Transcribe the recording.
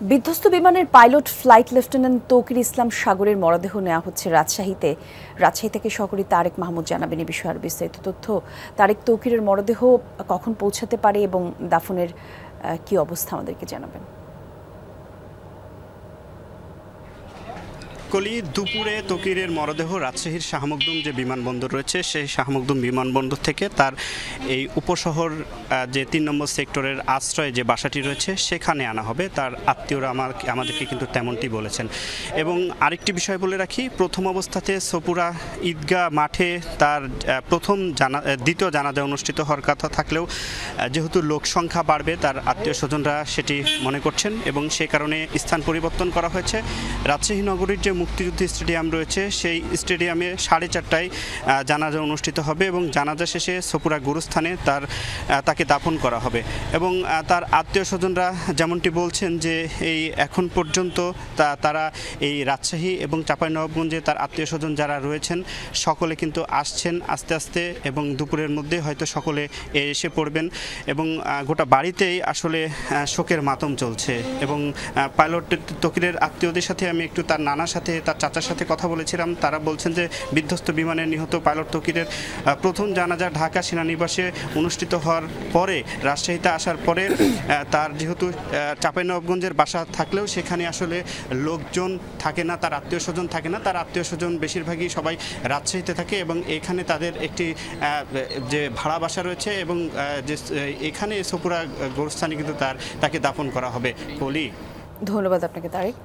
বিধ্বস্ত বিমানের pilot flight lieutenant Tauqir ইসলাম সাগরের মরদেহ নেওয়া হচ্ছে রাজশাহী থেকে সহকর্মী তারেক মাহমুদ জানাবেন এই বিষয়ে আরও বিস্তারিত তথ্য। তারেক, তৌকিরের মরদেহ কখন পৌঁছাতে পারে এবং দাফনের কি অবস্থা আমাদেরকে জানাবেন। কলি দুপুরে তৌকিরের মরদেহ রাজশাহীর শাহ মখদুম যে বিমানবন্দর রয়েছে সেই শাহ মখদুম বিমানবন্দর থেকে তার এই উপশহর যে ৩ নম্বর সেক্টরের আশ্রয়ে যে বাসাটি রয়েছে সেখানে আনা হবে। তার আত্মীয়রা আমাদেরকে কিন্তু তেমনটি বলেছেন। এবং আরেকটি বিষয় বলে রাখি, প্রথম অবস্থাতে সপুরা ঈদগাহ মাঠে তার দ্বিতীয় জানাজা অনুষ্ঠিত হওয়ার কথা থাকলেও যেহেতু লোক সংখ্যা বাড়বে তার আত্মীয় স্বজনরা সেটি মনে করছেন এবং সে কারণে স্থান পরিবর্তন করা হয়েছে। রাজশাহী নগরীর যে মুক্তিযুদ্ধ স্টেডিয়াম রয়েছে সেই স্টেডিয়ামে 4:30টায় জানাজা অনুষ্ঠিত হবে এবং জানাজা শেষে সপুরা গুরুস্থানে তাকে দাফন করা হবে। এবং তার আত্মীয় স্বজনরা যেমনটি বলছেন যে এই এখন পর্যন্ত তারা এই রাজশাহী এবং চাঁপাইনবাবগঞ্জে তার আত্মীয় স্বজন যারা রয়েছেন সকলে কিন্তু আসছেন আস্তে আস্তে এবং দুপুরের মধ্যে হয়তো সকলে এসে পড়বেন এবং গোটা বাড়িতেই আসলে শোকের মাতম চলছে। এবং পাইলট তৌকিরের আত্মীয়দের সাথে আমি একটু তার নানার সাথে তার চাচার সাথে কথা বলেছিলাম। তারা বলছেন যে বিধ্বস্ত বিমানে নিহত পাইলট তৌকিরের প্রথম জানাজা ঢাকা সেনানিবাসে অনুষ্ঠিত হওয়ার পরে রাজশাহীতে আসার পরে তার যেহেতু চাঁপাইনবাবগঞ্জের বাসা থাকলেও সেখানে আসলে লোকজন থাকে না, তার আত্মীয় স্বজন থাকে না। তার আত্মীয় স্বজন বেশিরভাগই সবাই রাজশাহীতে থাকে এবং এখানে তাদের একটি যে ভাড়া বাসা রয়েছে এবং যে এখানে সপুরা গোরস্থানে কিন্তু তাকে দাফন করা হবে। কলি, ধন্যবাদ আপনাকে তারেক।